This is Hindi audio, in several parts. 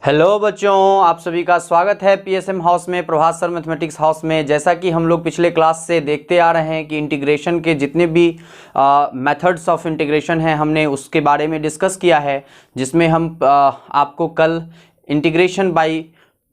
हेलो बच्चों, आप सभी का स्वागत है पीएसएम हाउस में, प्रभात सर मैथमेटिक्स हाउस में। जैसा कि हम लोग पिछले क्लास से देखते आ रहे हैं कि इंटीग्रेशन के जितने भी मेथड्स ऑफ इंटीग्रेशन हैं हमने उसके बारे में डिस्कस किया है, जिसमें हम आपको कल इंटीग्रेशन बाय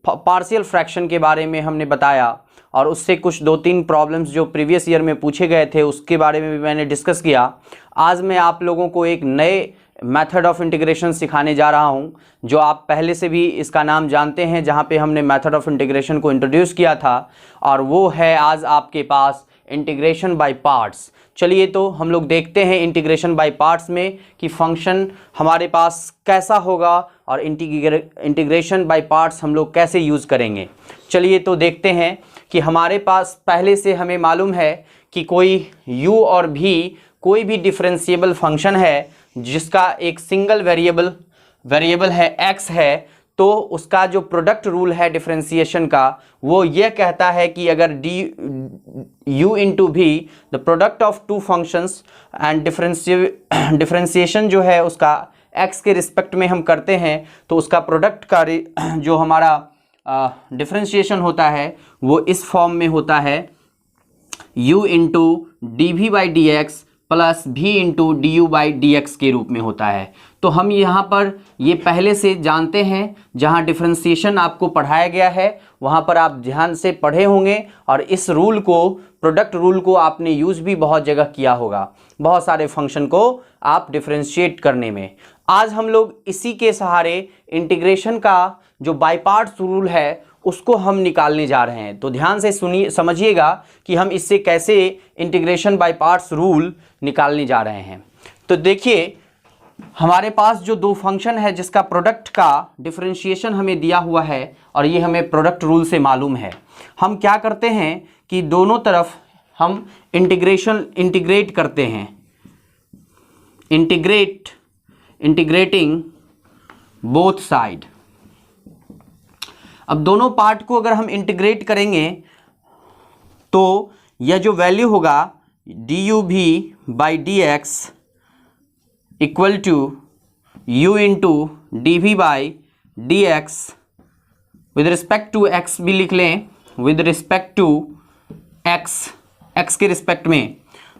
पार्शियल फ्रैक्शन के बारे में हमने बताया और उससे कुछ 2-3 प्रॉब्लम्स जो प्रीवियस ईयर में पूछे गए थे उसके बारे में भी मैंने डिस्कस किया। आज मैं आप लोगों को एक नए मेथड ऑफ इंटीग्रेशन सिखाने जा रहा हूं, जो आप पहले से भी इसका नाम जानते हैं, जहां पे हमने मेथड ऑफ इंटीग्रेशन को इंट्रोड्यूस किया था, और वो है आज आपके पास इंटीग्रेशन बाय पार्ट्स। चलिए तो हम लोग देखते हैं इंटीग्रेशन बाय पार्ट्स में कि फंक्शन हमारे पास कैसा होगा और इंटीग्रेशन बाय पार्ट्स हम लोग कैसे यूज़ करेंगे। चलिए तो देखते हैं कि हमारे पास पहले से हमें मालूम है कि कोई u और v कोई भी डिफरेंशिएबल फंक्शन है जिसका एक सिंगल वेरिएबल है x है, तो उसका जो प्रोडक्ट रूल है डिफरेंशिएशन का वो ये कहता है कि अगर u into v the product of two functions and differentiation जो है उसका x के रिस्पेक्ट में हम करते हैं, तो उसका प्रोडक्ट का जो हमारा डिफरेंशिएशन होता है वो इस फॉर्म में होता है u into D V by D X plus v into D U by D X के रूप में होता है। तो हम यहाँ पर ये पहले से जानते हैं, जहाँ डिफरेंशिएशन आपको पढ़ाया गया है वहाँ पर आप ध्यान से पढ़े होंगे, और इस रूल को, प्रोडक्ट रूल को आपने यूज़ भी बहुत जगह किया होगा, बहुत सारे फंक्शन को आप डिफरेंशिएट करने में। आज हम लोग इसी के सहारे इंटीग्रेशन का जो बाय पार्ट्स रूल है उसको हम निकालने जा रहे हैं। तो ध्यान से सुनिए, समझिएगा कि हम इससे कैसे इंटीग्रेशन बाय पार्ट्स रूल निकालने जा रहे हैं। तो देखिए, हमारे पास जो दो फंक्शन है जिसका प्रोडक्ट का डिफरेंशिएशन हमें दिया हुआ है और ये हमें प्रोडक्ट रूल से मालूम है। हम क्या करते हैं कि दोनों तरफ हम इंटीग्रेट करते हैं, इंटीग्रेटिंग बोथ साइड। अब दोनों पार्ट को अगर हम इंटीग्रेट करेंगे तो यह जो वैल्यू होगा डी यू भी by D X equal to U into D V by D X, with respect to X भी लिख लें, विद रिस्पेक्ट टू एक्स के रिस्पेक्ट में,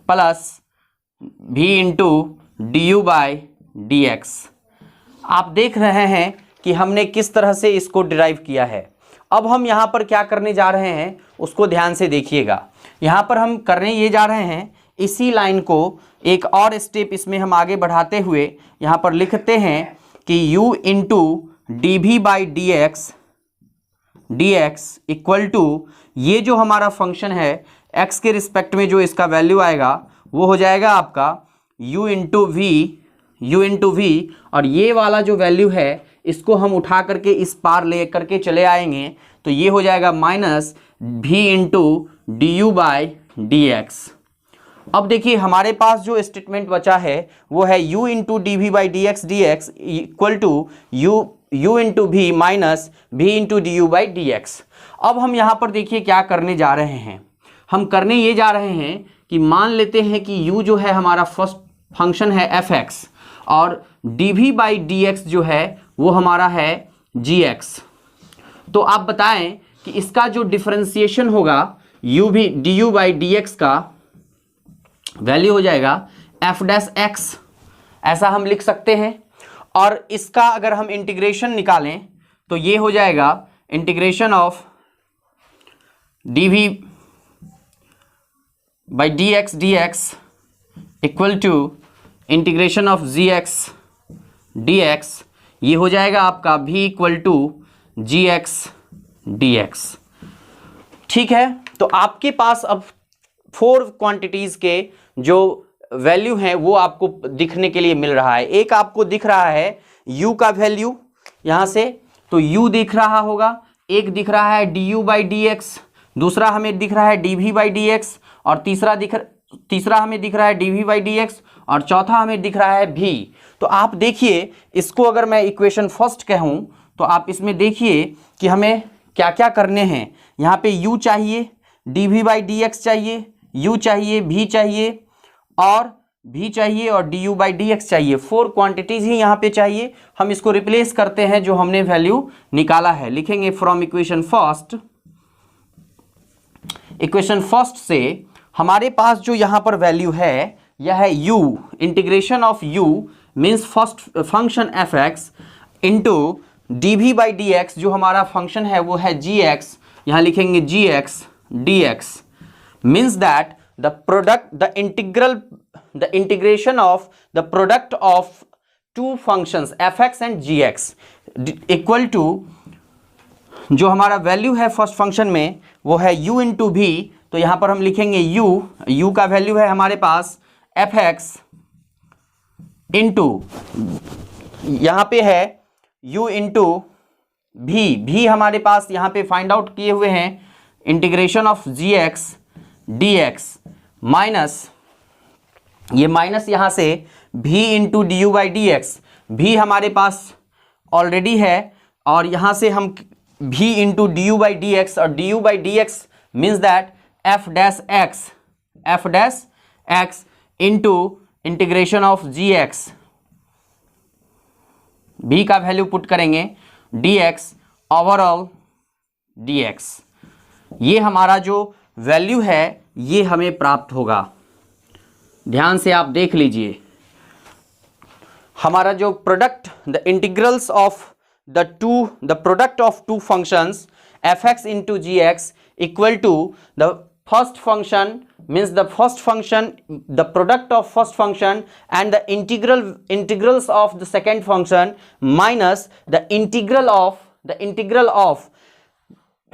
प्लस भी into D U by D X. आप देख रहे हैं कि हमने किस तरह से इसको डिराइव किया है। अब हम यहाँ पर क्या करने जा रहे हैं उसको ध्यान से देखिएगा। यहाँ पर हम करने ये जा रहे हैं, इसी लाइन को एक और स्टेप इसमें हम आगे बढ़ाते हुए यहाँ पर लिखते हैं कि u into D V by D X equal to, ये जो हमारा फंक्शन है x के रिस्पेक्ट में जो इसका वैल्यू आएगा वो हो जाएगा आपका u इंटू वी, और ये वाला जो वैल्यू है इसको हम उठा करके इस पार ले करके चले आएंगे, तो ये हो जाएगा माइनस भी into D U by D X. अब देखिए हमारे पास जो स्टेटमेंट बचा है वो है u into D V by D X equal to U into भी माइनस भी into D U by D X. अब हम यहाँ पर देखिए क्या करने जा रहे हैं। हम करने ये जा रहे हैं कि मान लेते हैं कि u जो है हमारा फर्स्ट फंक्शन है एफ एक्स, और D V by D X जो है वो हमारा है जी एक्स। तो आप बताएं कि इसका जो डिफरेंशिएशन होगा यू भी D U by D x का वैल्यू हो जाएगा एफ डैश एक्स, ऐसा हम लिख सकते हैं। और इसका अगर हम इंटीग्रेशन निकालें तो ये हो जाएगा integration of D V by D X equal to integration of ji x D X, ये हो जाएगा आपका v equal to G x D X. ठीक है, तो आपके पास अब 4 क्वांटिटीज़ के जो वैल्यू हैं वो आपको दिखने के लिए मिल रहा है। एक आपको दिख रहा है u का वैल्यू यहाँ से, तो u दिख रहा होगा, एक दिख रहा है D U by D X, दूसरा हमें दिख रहा है D V by D X, और तीसरा हमें दिख रहा है D V by D X, और चौथा हमें दिख रहा है v। तो आप देखिए, इसको अगर मैं इक्वेशन फर्स्ट कहूँ तो आप इसमें देखिए कि हमें क्या क्या करने हैं। यहाँ पे u चाहिए, D V by D X चाहिए, u चाहिए, v चाहिए, और भी चाहिए और D U by D X चाहिए, 4 क्वांटिटीज ही यहाँ पे चाहिए। हम इसको रिप्लेस करते हैं जो हमने वैल्यू निकाला है, लिखेंगे फ्रॉम इक्वेशन फर्स्ट से हमारे पास जो यहाँ पर वैल्यू है यह है u, integration of u means first function F x into D V by D X, जो हमारा फंक्शन है वो है जी एक्स, यहाँ लिखेंगे G x D X, means that the product the integration of the product of two functions F X and G x equal to, जो हमारा वैल्यू है फर्स्ट फंक्शन में वो है u इंटू भी, तो यहाँ पर हम लिखेंगे u का वैल्यू है हमारे पास एफ एक्स इंटू, यहाँ पे है u इंटू भी हमारे पास यहाँ पे फाइंड आउट किए हुए हैं integration of ji x D x, minus ये माइनस यहाँ से भी into D U by D X, भी हमारे पास ऑलरेडी है और यहाँ से हम भी into D U by D X, और D U by D X means that F dash X into integration of ji X, भी का वैल्यू पुट करेंगे D X overall D X. ये हमारा जो वैल्यू है ये हमें प्राप्त होगा। ध्यान से आप देख लीजिए, हमारा जो product the integrals of the product of two functions F x into g x equal to the first function means the first function, the product of first function and the integrals of the second function minus the integral of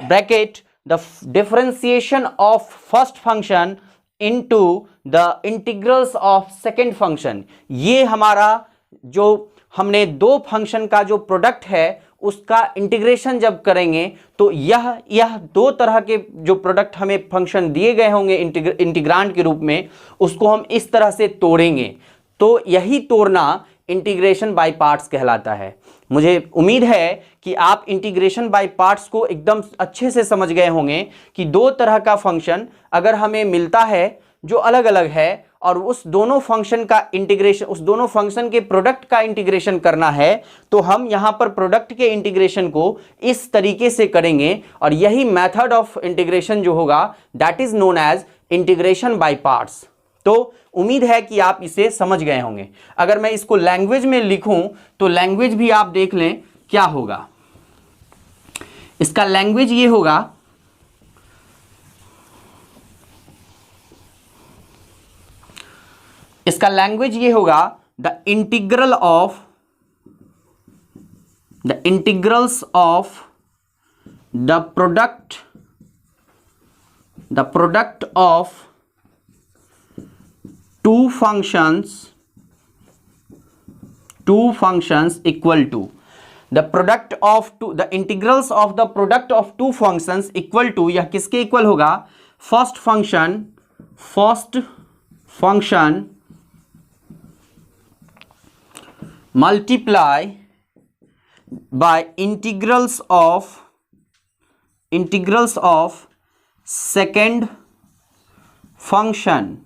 bracket the differentiation of first function into the integrals of second function। ये हमारा जो हमने दो फंक्शन का जो प्रोडक्ट है उसका इंटीग्रेशन जब करेंगे तो यह दो तरह के जो प्रोडक्ट हमें फंक्शन दिए गए होंगे इंटीग्रांड के रूप में, उसको हम इस तरह से तोड़ेंगे, तो यही तोड़ना इंटीग्रेशन बाय पार्ट्स कहलाता है। मुझे उम्मीद है कि आप इंटीग्रेशन बाय पार्ट्स को एकदम अच्छे से समझ गए होंगे कि दो तरह का फंक्शन अगर हमें मिलता है जो अलग अलग है और उस दोनों फंक्शन का इंटीग्रेशन, उस दोनों फंक्शन के प्रोडक्ट का इंटीग्रेशन करना है, तो हम यहां पर प्रोडक्ट के इंटीग्रेशन को इस तरीके से करेंगे और यही मेथड ऑफ इंटीग्रेशन जो होगा that is known as integration by parts. तो उम्मीद है कि आप इसे समझ गए होंगे। अगर मैं इसको लैंग्वेज में लिखूं तो लैंग्वेज भी आप देख लें क्या होगा। इसका लैंग्वेज ये होगा, इसका लैंग्वेज ये होगा the integrals of the product of two functions equal to the integrals of the product of two functions equal to, यह किसके इक्वल होगा? First function multiply by integrals of second function,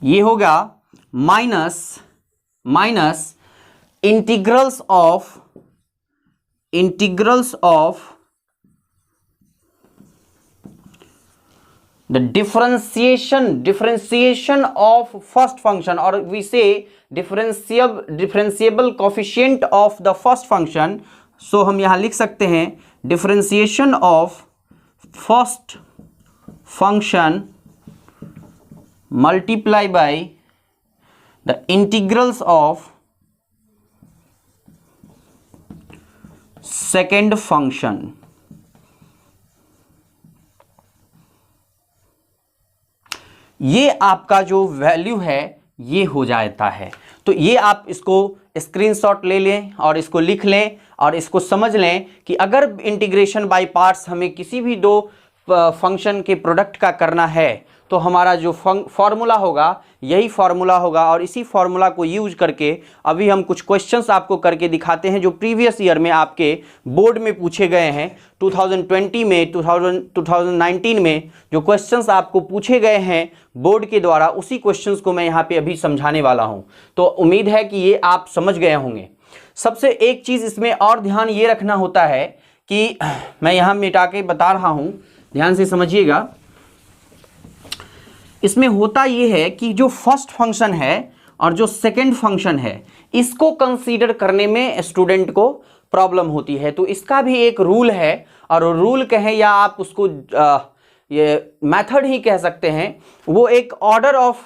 ये होगा minus integrals of the differentiation of first function, or we say differentiable coefficient of the first function। so हम यहां लिख सकते हैं differentiation of first function multiply by the integrals of second function। ये आपका जो वैल्यू है ये हो जाता है। तो ये आप इसको स्क्रीनशॉट ले लें और इसको लिख लें और इसको समझ लें कि अगर इंटीग्रेशन बाय पार्ट्स हमें किसी भी दो फंक्शन के प्रोडक्ट का करना है तो हमारा जो फॉर्मूला होगा यही फॉर्मूला होगा, और इसी फॉर्मूला को यूज करके अभी हम कुछ क्वेश्चंस आपको करके दिखाते हैं जो प्रीवियस ईयर में आपके बोर्ड में पूछे गए हैं। 2020 में 2019 में जो क्वेश्चंस आपको पूछे गए हैं बोर्ड के द्वारा, उसी क्वेश्चंस को मैं यहाँ पे अभी समझाने वाला हूँ। तो उम्मीद है कि ये आप समझ गए होंगे। सबसे एक चीज़ इसमें और ध्यान ये रखना होता है कि मैं यहाँ मिटा के बता रहा हूँ, ध्यान से समझिएगा। इसमें होता ये है कि जो फर्स्ट फंक्शन है और जो सेकंड फंक्शन है, इसको कंसीडर करने में स्टूडेंट को प्रॉब्लम होती है। तो इसका भी एक रूल है, और रूल कहें या आप उसको ये मेथड ही कह सकते हैं। वो एक order of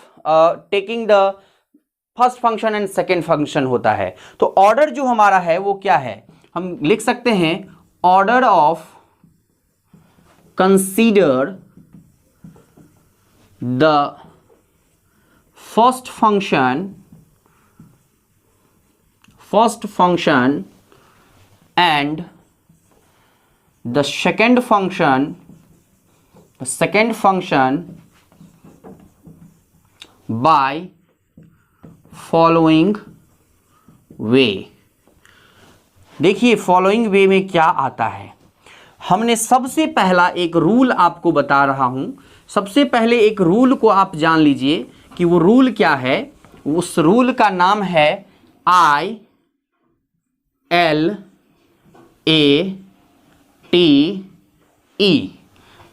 taking the first function and second function होता है। तो ऑर्डर जो हमारा है वो क्या है, हम लिख सकते हैं order of consider the first function and the second function by following way। देखिए फॉलोइंग वे में क्या आता है। हमने सबसे पहला एक रूल आपको बता रहा हूं। सबसे पहले एक रूल को आप जान लीजिए कि वो रूल क्या है। उस रूल का नाम है ILATE,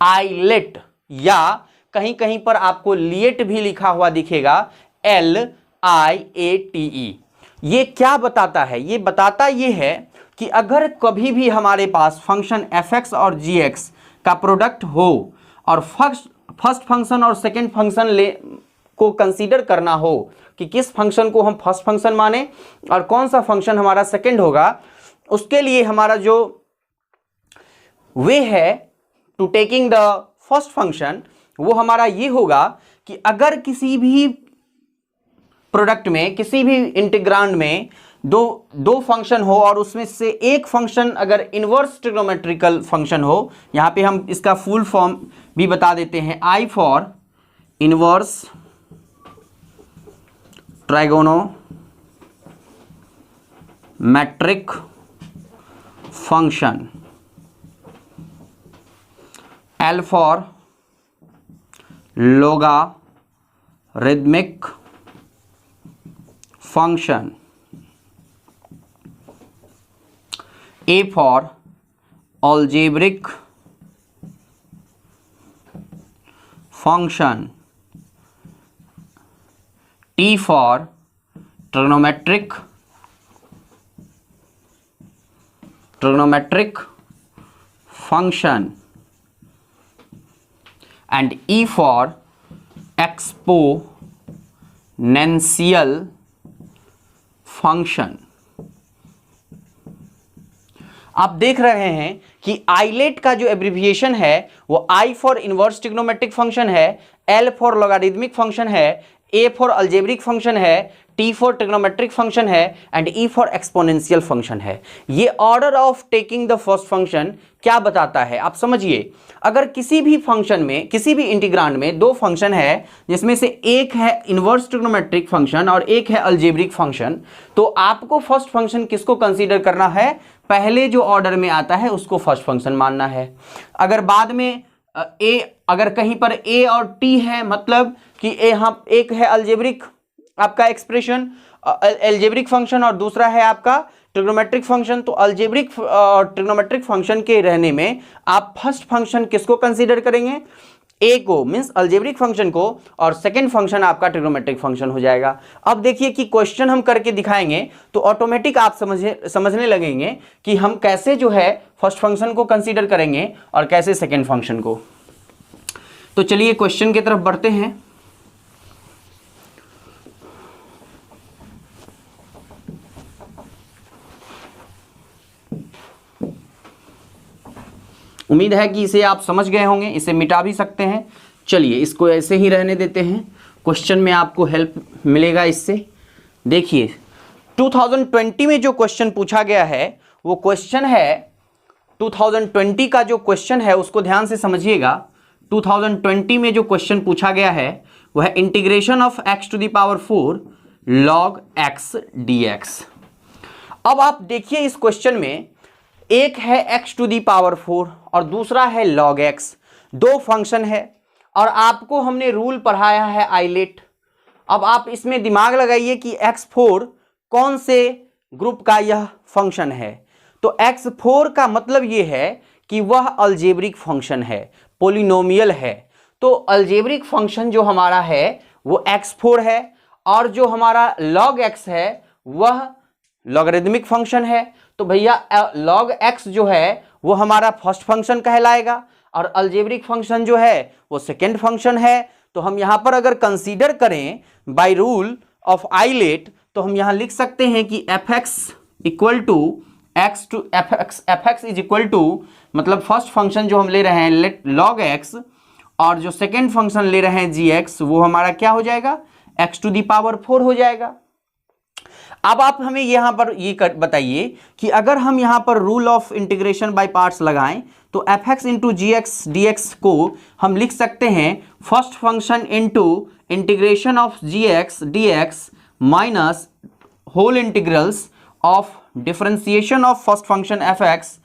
आइलेट, या कहीं कहीं पर आपको लिएट भी लिखा हुआ दिखेगा, LIATE। ये क्या बताता है? ये बताता ये है कि अगर कभी भी हमारे पास फंक्शन fx और gx का प्रोडक्ट हो और फर्स्ट फंक्शन और सेकंड फंक्शन को कंसीडर करना हो कि किस फंक्शन को हम फर्स्ट फंक्शन माने और कौन सा फंक्शन हमारा सेकंड होगा, उसके लिए हमारा जो वे है to taking the first function वो हमारा ये होगा कि अगर किसी भी प्रोडक्ट में, किसी भी इंटीग्रांड में दो फंक्शन हो और उसमें से एक फंक्शन अगर इनवर्स ट्रिग्नोमेट्रिकल फंक्शन हो, यहां पे हम इसका फुल फॉर्म भी बता देते हैं, I for inverse trigonometric function, L for logarithmic function, A for algebraic function, T for trigonometric function, and E for exponential function। आप देख रहे हैं कि आइलेट का जो एब्रिविएशन है वो I for inverse trigonometric function है, L फॉर लॉगरिथमिक फंक्शन है, A फॉर अलजेब्रिक फंक्शन है, T फॉर ट्रिग्नोमेट्रिक फंक्शन है and E for exponential function है। ये order of taking the first function क्या बताता है आप समझिए। अगर किसी भी फंक्शन में, किसी भी इंटीग्रांड में दो फंक्शन है जिसमें से एक है इनवर्स ट्रिग्नोमेट्रिक फंक्शन और एक है अलजेब्रिक फंक्शन, तो आपको फर्स्ट फंक्शन किसको कंसीडर करना है? पहले जो ऑर्डर में आता है उसको फर्स्ट फंक्शन मानना है। अगर बाद में अगर कहीं पर A और T है, मतलब कि यहाँ एक है अलजेब्रिक आपका एक्सप्रेशन अलजेब्रिक फंक्शन और दूसरा है आपका ट्रिग्नोमेट्रिक फंक्शन, तो अलजेब्रिक और ट्रिग्नोमेट्रिक फंक्शन के रहने में आप फर्स्ट फंक्शन किसको कंसीडर करेंगे? A को, मींस अलजेब्रिक फंक्शन को, और सेकंड फंक्शन आपका ट्रिग्नोमेट्रिक फंक्शन हो जाएगा। अब देखिए कि क्वेश्चन हम करके दिखाएंगे तो ऑटोमेटिक आप समझने लगेंगे कि हम कैसे जो है फर्स्ट फंक्शन को कंसीडर करेंगे और कैसे सेकंड फंक्शन को। तो चलिए क्वेश्चन की तरफ बढ़ते हैं। उम्मीद है कि इसे आप समझ गए होंगे, इसे मिटा भी सकते हैं। चलिए इसको ऐसे ही रहने देते हैं, क्वेश्चन में आपको हेल्प मिलेगा इससे। देखिए 2020 में जो क्वेश्चन पूछा गया है वो क्वेश्चन है 2020 का जो क्वेश्चन है उसको ध्यान से समझिएगा। 2020 में जो क्वेश्चन पूछा गया है वह है integration of x to the power 4 log x dx। अब आप देखिए इस क्वेश्चन में एक है x टू दी पावर 4 और दूसरा है log x, दो फंक्शन है और आपको हमने रूल पढ़ाया है आइलेट। अब आप इसमें दिमाग लगाइए कि x4 कौन से ग्रुप का यह फंक्शन है। तो x4 का मतलब यह है कि वह अलजेब्रिक फंक्शन है, पोलिनोमियल है। तो अलजेब्रिक फंक्शन जो हमारा है वो x4 है और जो हमारा log x है वह लॉगरिदमिक फंक्शन है। तो भैया log x जो है वो हमारा फर्स्ट फंक्शन कहलाएगा और अलजेब्रिक फंक्शन जो है वो सेकेंड फंक्शन है। तो हम यहां पर अगर कंसीडर करें बाय रूल ऑफ आइलेट तो हम यहां लिख सकते हैं कि fx equal to x to fx is equal to, मतलब फर्स्ट फंक्शन जो हम ले रहे हैं log x और जो सेकेंड फंक्शन ले रहे हैं gx वो हमारा क्या हो जाएगा, x टू दी पावर 4 हो जाएगा। अब आप हमें यहां पर ये बताइए कि अगर हम यहां पर rule of integration by parts लगाएं तो fx into g x D x को हम लिख सकते हैं first function into integration of ji x D x minus whole integrals of differentiation of first function fx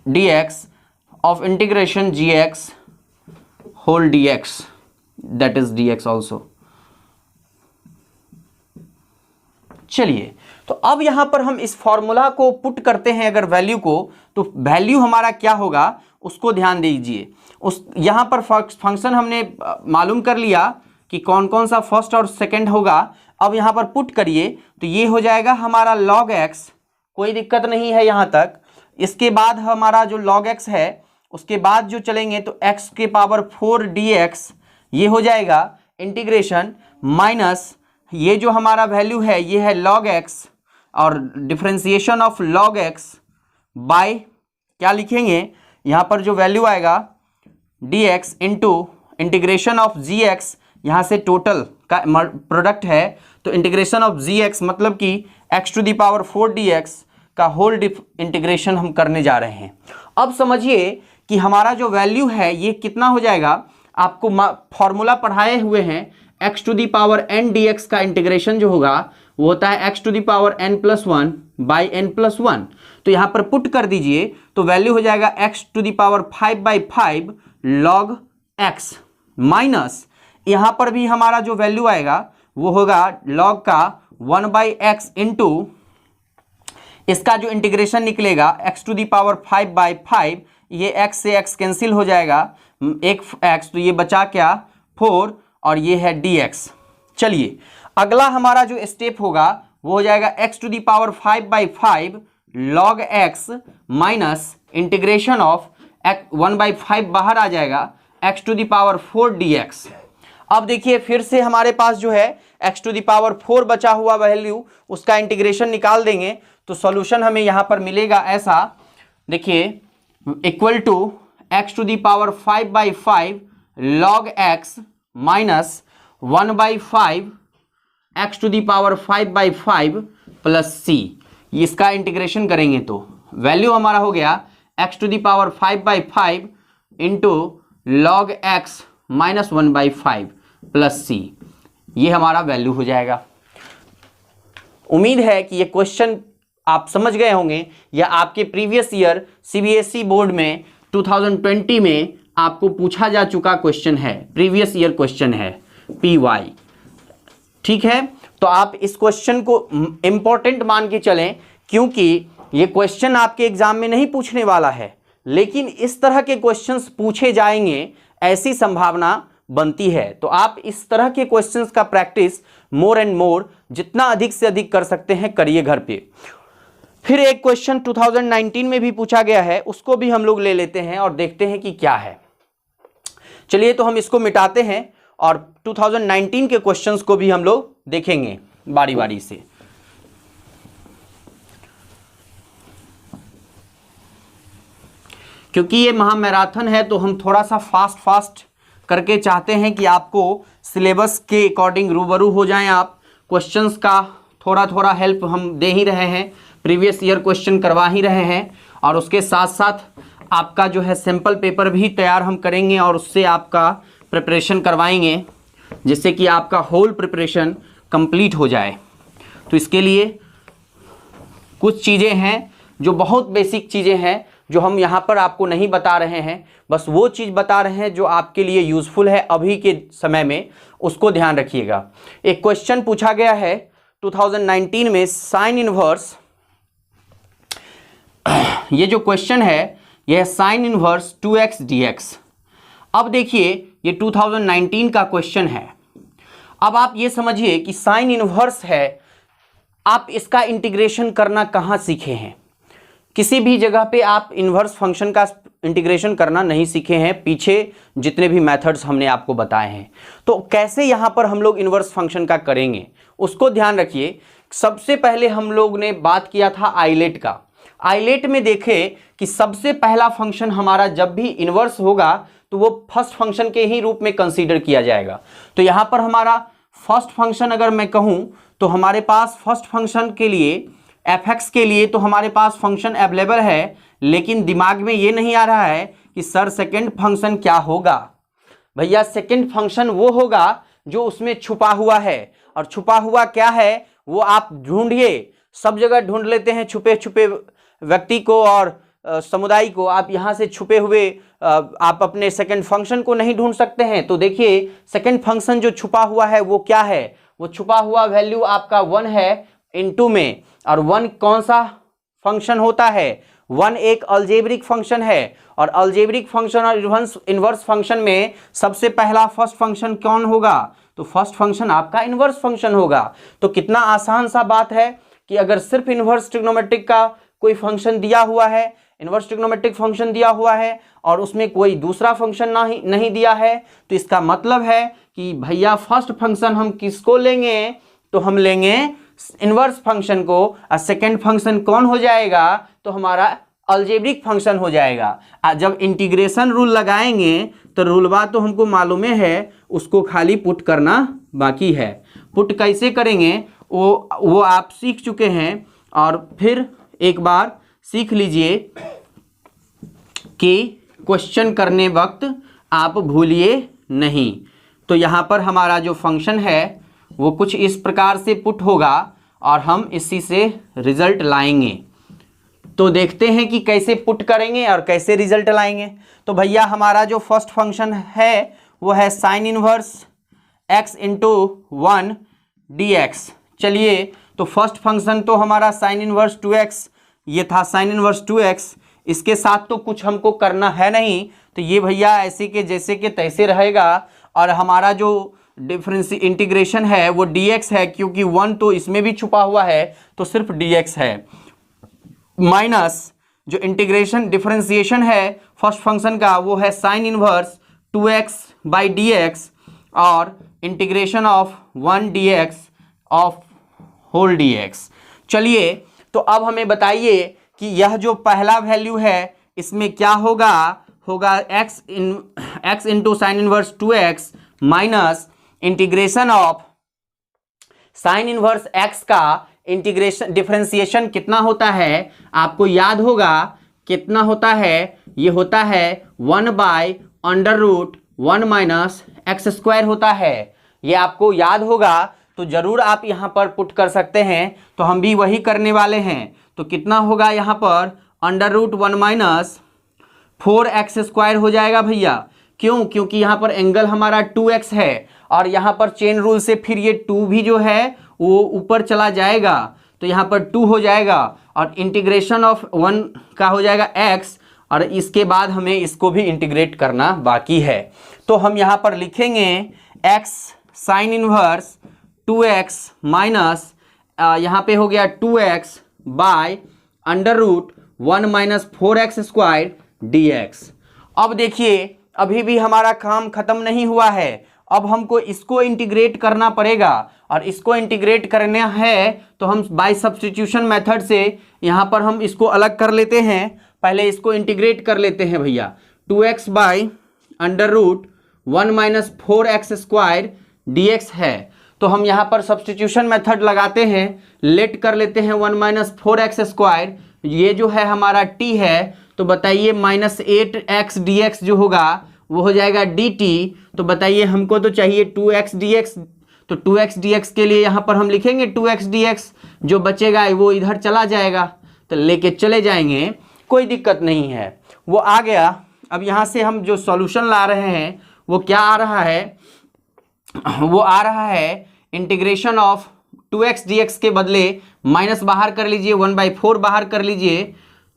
dx of integration gx whole dx that is dx also. चलिए तो अब यहां पर हम इस फॉर्मूला को पुट करते हैं अगर वैल्यू को, तो वैल्यू हमारा क्या होगा उसको ध्यान दीजिए। उस यहां पर फंक्शन हमने मालूम कर लिया कि कौन कौन सा फर्स्ट और सेकंड होगा। अब यहां पर पुट करिए तो ये हो जाएगा हमारा log x, कोई दिक्कत नहीं है यहां तक। इसके बाद हमारा जो log x है उसके बाद जो चलेंगे तो x के पावर 4 dx ये हो जाएगा इंटीग्रेशन माइनस ये जो हमारा वैल्यू है ये है log x और differentiation of log x by क्या लिखेंगे यहाँ पर जो वैल्यू आएगा dx into integration of gx, यहाँ से टोटल का प्रोडक्ट है तो इंटीग्रेशन ऑफ gx मतलब कि x to the power 4 dx का होल इंटीग्रेशन हम करने जा रहे हैं। अब समझिए कि हमारा जो वैल्यू है ये कितना हो जाएगा, आपको फॉर्मूला पढ़ाए हुए हैं x to the power n dx का इंटीग्रेशन जो होगा वो होता है x to the power n plus 1 by n plus 1। तो यहाँ पर पुट कर दीजिए तो वैल्यू हो जाएगा x to the power 5 by 5 log x minus यहाँ पर भी हमारा जो वैल्यू आएगा वो होगा log का 1 बाई x इंटू इसका जो इंटीग्रेशन निकलेगा x to the power 5 by 5, ये x से x कैंसिल हो जाएगा, एक x तो ये बचा क्या 4 और ये है dx। चलिए अगला हमारा जो स्टेप होगा वो हो जाएगा x to the power 5 by 5 log x minus integration of 1 by 5 बाहर आ जाएगा x to the power 4 dx। अब देखिए फिर से हमारे पास जो है x टू दी पावर 4 बचा हुआ वैल्यू उसका इंटीग्रेशन निकाल देंगे तो सॉल्यूशन हमें यहाँ पर मिलेगा ऐसा, देखिए equal to x to the power 5 by 5 log x minus 1 by 5 x to the power 5 by 5 plus c। इसका इंटीग्रेशन करेंगे तो वैल्यू हमारा हो गया x to the power 5 by 5 into log x minus 1 by 5 plus c, ये हमारा वैल्यू हो जाएगा। उम्मीद है कि ये क्वेश्चन आप समझ गए होंगे या आपके प्रीवियस ईयर सीबीएसई बोर्ड में 2020 में आपको पूछा जा चुका क्वेश्चन है, प्रीवियस ईयर क्वेश्चन है PY। ठीक है, तो आप इस क्वेश्चन को इंपॉर्टेंट मान के चलें क्योंकि ये क्वेश्चन आपके एग्जाम में नहीं पूछने वाला है, लेकिन इस तरह के क्वेश्चंस पूछे जाएंगे ऐसी संभावना बनती है। तो आप इस तरह के क्वेश्चंस का प्रैक्टिस मोर एंड मोर जितना अधिक से अधिक कर सकते हैं करिए घर पे। फिर एक क्वेश्चन 2019 में भी पूछा गया है, उसको भी हम लोग ले लेते हैं और देखते हैं कि क्या है। चलिए तो हम इसको मिटाते हैं और 2019 के क्वेश्चंस को भी हम लोग देखेंगे बारी बारी से। क्योंकि ये महामैराथन है तो हम थोड़ा सा फास्ट करके चाहते हैं कि आपको सिलेबस के अकॉर्डिंग रूबरू हो जाएं आप। क्वेश्चंस का थोड़ा हेल्प हम दे ही रहे हैं, प्रीवियस ईयर क्वेश्चन करवा ही रहे हैं और उसके साथ साथ आपका जो है सैंपल पेपर भी तैयार हम करेंगे और उससे आपका प्रिपरेशन करवाएंगे, जिससे कि आपका होल प्रिपरेशन कंप्लीट हो जाए। तो इसके लिए कुछ चीज़ें हैं जो बहुत बेसिक चीज़ें हैं जो हम यहाँ पर आपको नहीं बता रहे हैं, बस वो चीज़ बता रहे हैं जो आपके लिए यूज़फुल है अभी के समय में, उसको ध्यान रखिएगा। एक क्वेश्चन पूछा गया है 2019 में साइन इनवर्स, ये जो क्वेश्चन है यह साइन इनवर्स 2x dx। अब देखिए ये 2019 का क्वेश्चन है। अब आप ये समझिए कि साइन इनवर्स है, आप इसका इंटीग्रेशन करना कहाँ सीखे हैं? किसी भी जगह पे आप इन्वर्स फंक्शन का इंटीग्रेशन करना नहीं सीखे हैं, पीछे जितने भी मेथड्स हमने आपको बताए हैं। तो कैसे यहाँ पर हम लोग इन्वर्स फंक्शन का करेंगे उसको ध्यान रखिए। सबसे पहले हम लोग ने बात किया था आइलेट का। आइलेट में देखें कि सबसे पहला फंक्शन हमारा जब भी इन्वर्स होगा तो वो फर्स्ट फंक्शन के ही रूप में कंसीडर किया जाएगा। तो यहाँ पर हमारा फर्स्ट फंक्शन अगर मैं कहूँ तो हमारे पास फर्स्ट फंक्शन के लिए fx के लिए तो हमारे पास फंक्शन अवेलेबल है, लेकिन दिमाग में ये नहीं आ रहा है कि सर सेकंड फंक्शन क्या होगा। भैया सेकंड फंक्शन वो होगा जो उसमें छुपा हुआ है, और छुपा हुआ क्या है वो आप ढूंढिए। सब जगह ढूंढ लेते हैं छुपे छुपे व्यक्ति को और समुदाय को, आप यहाँ से छुपे हुए आप अपने सेकंड फंक्शन को नहीं ढूंढ सकते हैं। तो देखिए सेकंड फंक्शन जो छुपा हुआ है वो क्या है, वो छुपा हुआ वैल्यू आपका 1 है इनटू में। और 1 कौन सा फंक्शन होता है? 1 एक अलजेब्रिक फंक्शन है, और अलजेब्रिक फंक्शन और इन्वर्स फंक्शन में सबसे पहला फर्स्ट फंक्शन कौन होगा? तो फर्स्ट फंक्शन आपका इन्वर्स फंक्शन होगा। तो कितना आसान सा बात है कि अगर सिर्फ इन्वर्स ट्रिग्नोमेट्रिक का कोई फंक्शन दिया हुआ है, इन्वर्स ट्रिग्नोमेट्रिक फंक्शन दिया हुआ है और उसमें कोई दूसरा फंक्शन नहीं दिया है, तो इसका मतलब है कि भैया फर्स्ट फंक्शन हम किसको लेंगे? तो हम लेंगे इन्वर्स फंक्शन को, और सेकेंड फंक्शन कौन हो जाएगा? तो हमारा अलजेब्रिक फंक्शन हो जाएगा। जब इंटीग्रेशन रूल लगाएंगे तो रूलवा तो हमको मालूम है, उसको खाली पुट करना बाकी है। पुट कैसे करेंगे वो आप सीख चुके हैं, और फिर एक बार सीख लीजिए कि क्वेश्चन करने वक्त आप भूलिए नहीं। तो यहाँ पर हमारा जो फंक्शन है वो कुछ इस प्रकार से पुट होगा और हम इसी से रिजल्ट लाएंगे। तो देखते हैं कि कैसे पुट करेंगे और कैसे रिजल्ट लाएंगे। तो भैया हमारा जो फर्स्ट फंक्शन है वो है sine inverse x into 1 dx। चलिए तो फर्स्ट फंक्शन तो हमारा साइन इनवर्स 2x, ये था साइन इनवर्स 2x। इसके साथ तो कुछ हमको करना है नहीं, तो ये भैया ऐसे के जैसे के तैसे रहेगा। और हमारा जो डिफरेंस इंटीग्रेशन है वो dx है, क्योंकि 1 तो इसमें भी छुपा हुआ है तो सिर्फ dx है, माइनस जो इंटीग्रेशन डिफरेंशिएशन है फर्स्ट फंक्शन का वो है sine inverse 2x by dx और integration of 1 dx of whole dx। चलिए तो अब हमें बताइए कि यह जो पहला वैल्यू है इसमें क्या होगा? होगा x into sine inverse 2x minus integration of sine inverse x का इंटीग्रेशन डिफरेंशिएशन कितना होता है? आपको याद होगा कितना होता है? ये होता है 1 by under root 1 minus x square होता है। ये आपको याद होगा, तो जरूर आप यहाँ पर पुट कर सकते हैं। तो हम भी वही करने वाले हैं। तो कितना होगा यहाँ पर? Under root 1 minus 4x square हो जाएगा भैया। क्यों? क्योंकि यहाँ पर एंगल हमारा 2x है, और यहाँ पर चेन रूल से फिर ये 2 भी जो है वो ऊपर चला जाएगा, तो यहाँ पर 2 हो जाएगा, और इंटीग्रेशन ऑफ 1 का हो जाएगा x, और इसके बाद हमें इसको भी इंटीग्रेट करना बाकी है। तो हम यहाँ पर लिखेंगे x sign inverse 2x minus यहाँ पे हो गया 2x by under root 1 minus 4x square dx। अब देखिए अभी भी हमारा काम खत्म नहीं हुआ है, अब हमको इसको इंटीग्रेट करना पड़ेगा, और इसको इंटीग्रेट करना है तो हम बाय सब्स्टिट्यूशन मेथड से यहाँ पर हम इसको अलग कर लेते हैं। पहले इसको इंटीग्रेट कर लेते हैं भैया। 2x by under root 1 minus 4x square dx है। तो हम यहाँ पर सब्स्टिट्यूशन मेथड लगाते हैं, लेट कर लेते हैं 1 माइनस 4x स्क्वायर, ये जो है हमारा t है, तो बताइए -8x dx जो होगा वो हो जाएगा dt। तो बताइए हमको तो चाहिए 2x dx, तो 2x dx के लिए यहाँ पर हम लिखेंगे 2x dx, जो बचेगा वो इधर चला जाएगा, तो लेके चले जाएंगे, कोई दिक्कत नहीं है, वो आ गया। अब यहाँ से हम जो सॉल्यूशन ला रहे हैं वो क्या आ रहा है, वो आ रहा है इंटीग्रेशन ऑफ 2x dx के बदले माइनस बाहर कर लीजिए, 1/4 बाहर कर लीजिए,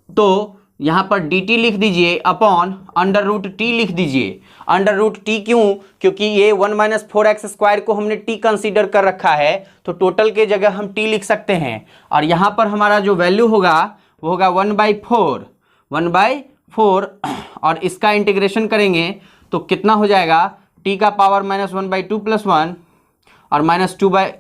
तो यहाँ पर dt लिख दीजिए अपॉन √t लिख दीजिए। √t क्यों? क्योंकि ये 1 - 4x² को हमने t कंसीडर कर रखा है, तो टोटल के जगह हम t लिख सकते हैं। और यहाँ पर हमारा जो वैल्यू होगा वो होगा 1/4 और इसका इंटीग्रेशन करेंगे तो कितना हो जाएगा, t का पावर -1/2 + 1 और -2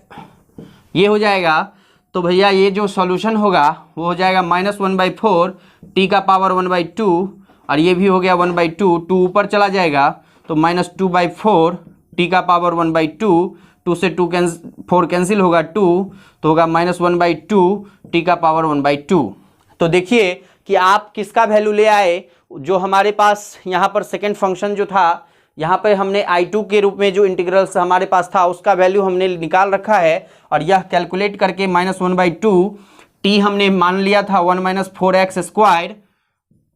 ये हो जाएगा। तो भैया ये जो सॉल्यूशन होगा वो हो जाएगा -1/4 t का पावर 1/2 और ये भी हो गया 1/2, 2 ऊपर चला जाएगा तो -2/4 t का पावर 1/2, 2 से 4 कैंसिल होगा 2, तो होगा -1/2 t का पावर 1/2। तो देखिए कि आप किसका वैल्यू ले आए, जो हमारे पास यहाँ पर सेकेंड फंक्शन जो था, यहाँ पे हमने I2 के रूप में जो इंटीग्रल्स हमारे पास था उसका वैल्यू हमने निकाल रखा है, और यह कैलकुलेट करके -1/2 t हमने मान लिया था 1 - 4x²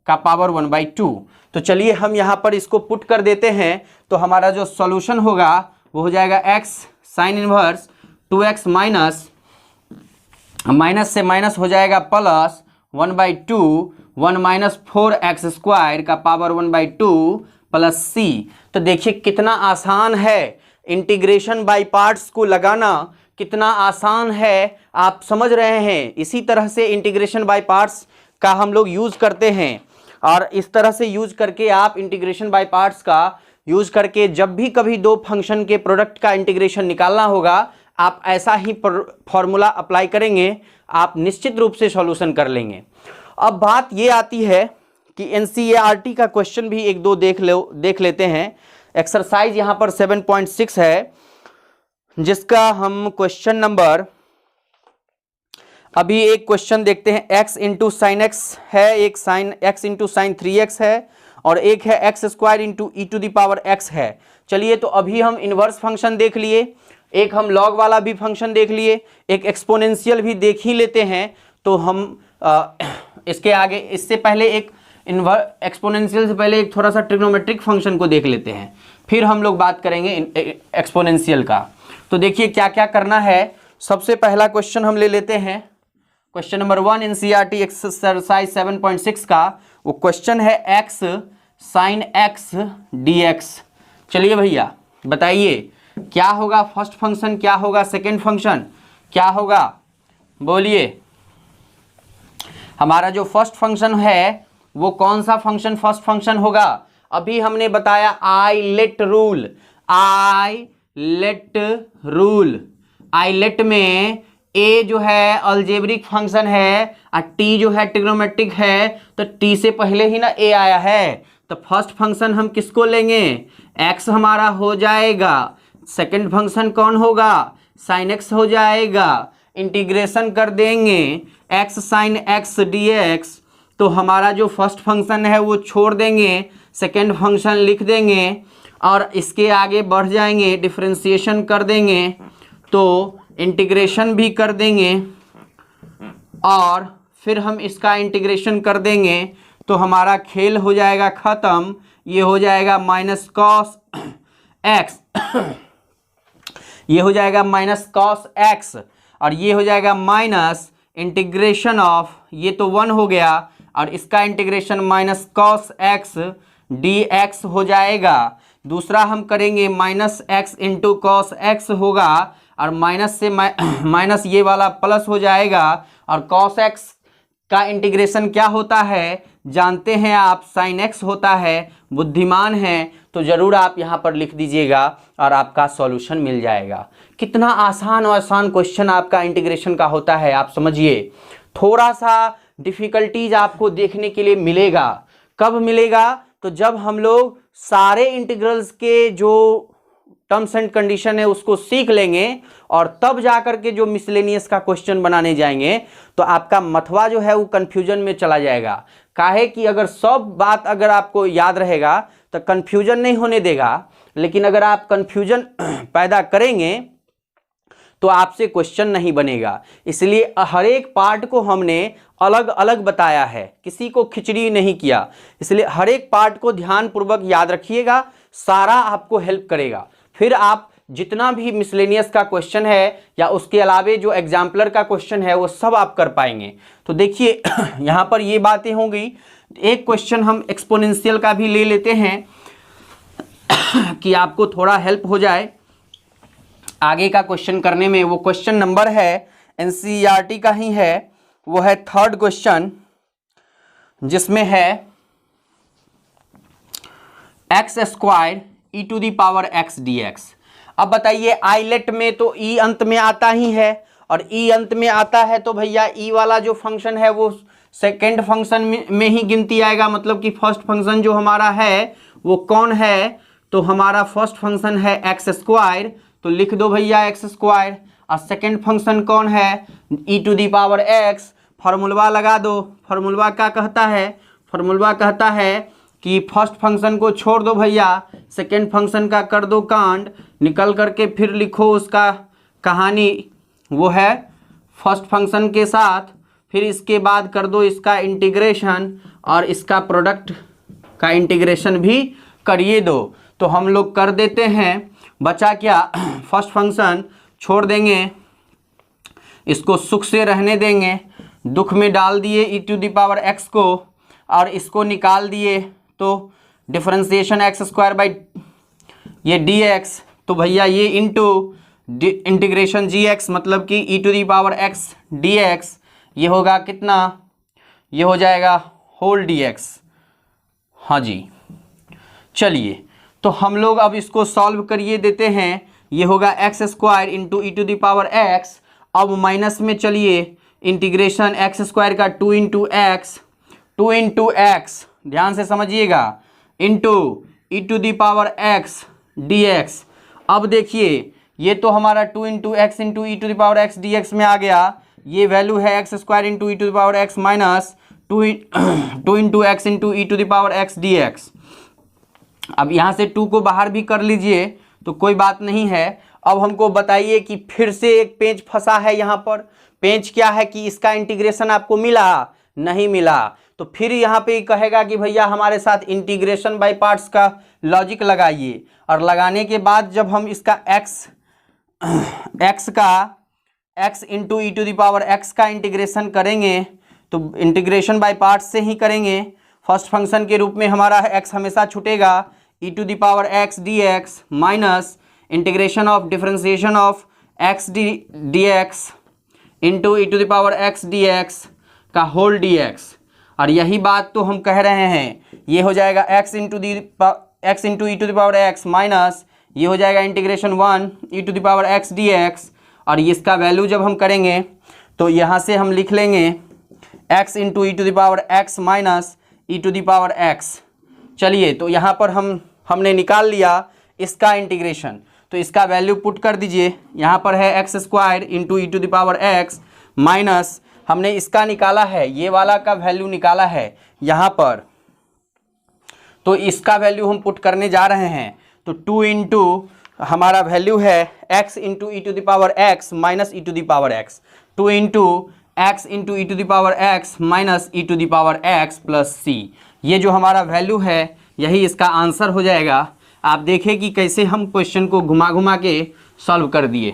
का पावर 1/2। तो चलिए हम यहाँ पर इसको पुट कर देते हैं, तो हमारा जो सॉल्यूशन होगा वो हो जाएगा x sin inverse 2x minus से माइनस हो जाएगा प्लस 1/2 1 - 4x² का पावर 1/2 प्लस c। तो देखिए कितना आसान है इंटीग्रेशन बाय पार्ट्स को लगाना, कितना आसान है, आप समझ रहे हैं। इसी तरह से इंटीग्रेशन बाय पार्ट्स का हम लोग यूज़ करते हैं, और इस तरह से यूज़ करके आप इंटीग्रेशन बाय पार्ट्स का यूज़ करके जब भी कभी दो फंक्शन के प्रोडक्ट का इंटीग्रेशन निकालना होगा, आप ऐसा ही फॉर्मूला अप्लाई करेंगे, आप निश्चित रूप से सॉल्यूशन कर लेंगे। अब बात ये आती है कि NCERT का क्वेश्चन भी एक दो देख लेते हैं। एक्सरसाइज यहाँ पर 7.6 है, जिसका हम क्वेश्चन नंबर, अभी एक क्वेश्चन देखते हैं। x × sin x है, एक x × sin 3x है, और एक है x² × e⁻x है। चलिए तो अभी हम इन्वर्स फंक्शन देख लिए, एक हम लॉग वाला भी फंक्शन देख लिए, एक एक्सपोनेंशियल भी देख ही लेते हैं। तो हम इसके आगे, इससे पहले एक एक्सपोनेंशियल से पहले एक थोड़ा सा ट्रिग्नोमेट्रिक फंक्शन को देख लेते हैं, फिर हम लोग बात करेंगे एक्सपोनेंशियल का। तो देखिए क्या क्या करना है। सबसे पहला क्वेश्चन हम ले लेते हैं, क्वेश्चन नंबर 1 NCERT एक्सरसाइज 7.6 का। वो क्वेश्चन है x sin x dx। चलिए भैया बताइए क्या होगा फर्स्ट फंक्शन, क्या होगा सेकेंड फंक्शन, क्या होगा, बोलिए। हमारा जो फर्स्ट फंक्शन है वो कौन सा फंक्शन फर्स्ट फंक्शन होगा? अभी हमने बताया I let rule. I let में a जो है अलजेब्रिक फंक्शन है और t जो है ट्रिग्नोमेट्रिक है, तो t से पहले ही ना a आया है, तो फर्स्ट फंक्शन हम किसको लेंगे, x हमारा हो जाएगा। सेकंड फंक्शन कौन होगा, sin x हो जाएगा। इंटीग्रेशन कर देंगे x sin x dx, तो हमारा जो फर्स्ट फंक्शन है वो छोड़ देंगे, सेकंड फंक्शन लिख देंगे और इसके आगे बढ़ जाएंगे, डिफरेंशिएशन कर देंगे, तो इंटीग्रेशन भी कर देंगे और फिर हम इसका इंटीग्रेशन कर देंगे, तो हमारा खेल हो जाएगा ख़त्म। ये हो जाएगा माइनस कॉस एक्स, ये हो जाएगा माइनस कॉस एक्स, और ये हो जाएगा माइनस इंटीग्रेशन ऑफ, ये तो 1 हो गया, और इसका integration minus cos x D x हो जाएगा। दूसरा हम करेंगे minus x into cos x होगा, और माइनस से माइनस ये वाला प्लस हो जाएगा, और कॉस एक्स का इंटीग्रेशन क्या होता है जानते हैं आप, साइन एक्स होता है। बुद्धिमान हैं तो ज़रूर आप यहाँ पर लिख दीजिएगा और आपका सॉल्यूशन मिल जाएगा। कितना आसान और आसान क्वेश्चन आपका इंटीग्रेशन का होता है, आप समझिए। थोड़ा सा डिफ़िकल्टीज आपको देखने के लिए मिलेगा, कब मिलेगा, तो जब हम लोग सारे इंटीग्रल्स के जो टर्म्स एंड कंडीशन है उसको सीख लेंगे, और तब जाकर के जो मिसलेनियस का क्वेश्चन बनाने जाएंगे तो आपका मथवा जो है वो कंफ्यूजन में चला जाएगा। काहे कि अगर सब बात अगर आपको याद रहेगा तो कन्फ्यूजन नहीं होने देगा, लेकिन अगर आप कन्फ्यूजन पैदा करेंगे तो आपसे क्वेश्चन नहीं बनेगा। इसलिए हर एक पार्ट को हमने अलग अलग बताया है, किसी को खिचड़ी नहीं किया। इसलिए हर एक पार्ट को ध्यानपूर्वक याद रखिएगा, सारा आपको हेल्प करेगा। फिर आप जितना भी मिसलेनियस का क्वेश्चन है या उसके अलावे जो एग्जाम्पलर का क्वेश्चन है वो सब आप कर पाएंगे। तो देखिए यहाँ पर ये बातें होंगी। एक क्वेश्चन हम एक्सपोनेंशियल का भी ले लेते हैं कि आपको थोड़ा हेल्प हो जाए आगे का क्वेश्चन करने में। वो क्वेश्चन नंबर है एनसीईआरटी का ही है, वो है 3rd क्वेश्चन, जिसमें है x² e⁻x dx। अब बताइए आइलेट में तो ई अंत में आता ही है, और ई अंत में आता है तो भैया ई वाला जो फंक्शन है वो सेकेंड फंक्शन में ही गिनती आएगा। मतलब कि फर्स्ट फंक्शन जो हमारा है वो कौन है, तो हमारा फर्स्ट फंक्शन है x², तो लिख दो भैया x²। और सेकेंड फंक्शन कौन है, e⁻x। फार्मूला लगा दो। फार्मूला क्या कहता है, फार्मूला कहता है कि फर्स्ट फंक्शन को छोड़ दो भैया, सेकेंड फंक्शन का कर दो कांड, निकल करके फिर लिखो उसका कहानी, वो है फर्स्ट फंक्शन के साथ, फिर इसके बाद कर दो इसका इंटीग्रेशन और इसका प्रोडक्ट का इंटीग्रेशन भी करिए दो। तो हम लोग कर देते हैं। बचा क्या, फर्स्ट फंक्शन छोड़ देंगे, इसको सुख से रहने देंगे, दुख में डाल दिए e⁻x को और इसको निकाल दिए, तो डिफरेंशिएशन x² बाई ये dx, तो भैया ये इंटू इंटीग्रेशन gx मतलब कि e⁻x dx, ये होगा कितना, ये हो जाएगा होल dx। हाँ जी, चलिए तो हम लोग अब इसको सॉल्व करिए देते हैं। ये होगा x² इंटू e⁻x। अब माइनस में चलिए, इंटीग्रेशन x² का 2 इंटू x, ध्यान से समझिएगा, इंटू e⁻x dx। अब देखिए ये तो हमारा 2 इंटू e⁻x dx में आ गया। ये वैल्यू है x² into e⁻x minus 2 into x into e⁻x dx। अब यहाँ से 2 को बाहर भी कर लीजिए तो कोई बात नहीं है। अब हमको बताइए कि फिर से एक पेंच फंसा है यहाँ पर। पेंच क्या है कि इसका इंटीग्रेशन आपको मिला नहीं मिला, तो फिर यहाँ पे कहेगा कि भैया हमारे साथ इंटीग्रेशन बाय पार्ट्स का लॉजिक लगाइए। और लगाने के बाद जब हम इसका x इंटू e⁻x का इंटीग्रेशन करेंगे तो इंटीग्रेशन बाय पार्ट्स से ही करेंगे। फर्स्ट फंक्शन के रूप में हमारा x हमेशा छूटेगा, e⁻x dx minus integration of differentiation of x dx into e⁻x dx का होल dx। और यही बात तो हम कह रहे हैं, ये हो जाएगा x इंटू e⁻x माइनस ये हो जाएगा इंटीग्रेशन 1 e⁻x dx। और इसका वैल्यू जब हम करेंगे तो यहाँ से हम लिख लेंगे x into e⁻x minus e⁻x। चलिए तो यहाँ पर हमने निकाल लिया इसका इंटीग्रेशन, तो इसका वैल्यू पुट कर दीजिए। यहाँ पर है x² इंटू e⁻x माइनस हमने इसका निकाला है, ये वाला का वैल्यू निकाला है यहाँ पर, तो इसका वैल्यू हम पुट करने जा रहे हैं। तो 2 इंटू हमारा वैल्यू है x into e⁻x minus e⁻x, 2 into x into e⁻x minus e⁻x plus c। ये जो हमारा वैल्यू है यही इसका आंसर हो जाएगा। आप देखें कि कैसे हम क्वेश्चन को घुमा घुमा के सॉल्व कर दिए।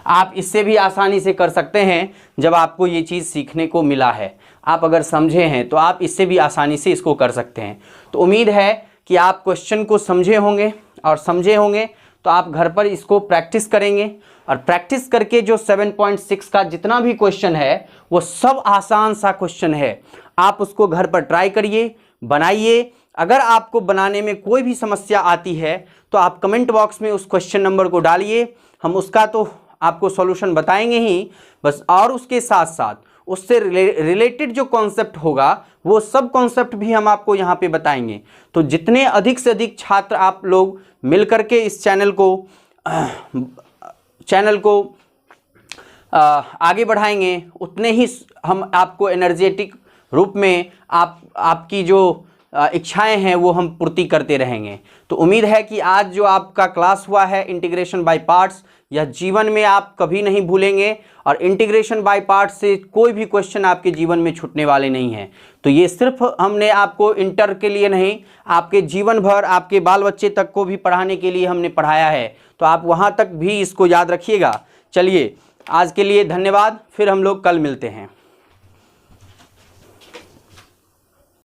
आप इससे भी आसानी से कर सकते हैं जब आपको ये चीज़ सीखने को मिला है। आप अगर समझे हैं तो आप इससे भी आसानी से इसको कर सकते हैं। तो उम्मीद है कि आप क्वेश्चन को समझे होंगे, और समझे होंगे तो आप घर पर इसको प्रैक्टिस करेंगे, और प्रैक्टिस करके जो 7.6 का जितना भी क्वेश्चन है वो सब आसान सा क्वेश्चन है। आप उसको घर पर ट्राई करिए, बनाइए। अगर आपको बनाने में कोई भी समस्या आती है तो आप कमेंट बॉक्स में उस क्वेश्चन नंबर को डालिए, हम उसका तो आपको सॉल्यूशन बताएंगे ही बस, और उसके साथ साथ उससे रिलेटेड जो कॉन्सेप्ट होगा वो सब कॉन्सेप्ट भी हम आपको यहाँ पे बताएंगे। तो जितने अधिक से अधिक छात्र आप लोग मिल करके इस चैनल को आगे बढ़ाएंगे, उतने ही हम आपको एनर्जेटिक रूप में आपकी जो इच्छाएं हैं वो हम पूर्ति करते रहेंगे। तो उम्मीद है कि आज जो आपका क्लास हुआ है इंटीग्रेशन बाय पार्ट्स, यह जीवन में आप कभी नहीं भूलेंगे और इंटीग्रेशन बाय पार्ट्स से कोई भी क्वेश्चन आपके जीवन में छूटने वाले नहीं हैं। तो ये सिर्फ हमने आपको इंटर के लिए नहीं, आपके जीवन भर, आपके बाल बच्चे तक को भी पढ़ाने के लिए हमने पढ़ाया है। तो आप वहाँ तक भी इसको याद रखिएगा। चलिए आज के लिए धन्यवाद, फिर हम लोग कल मिलते हैं।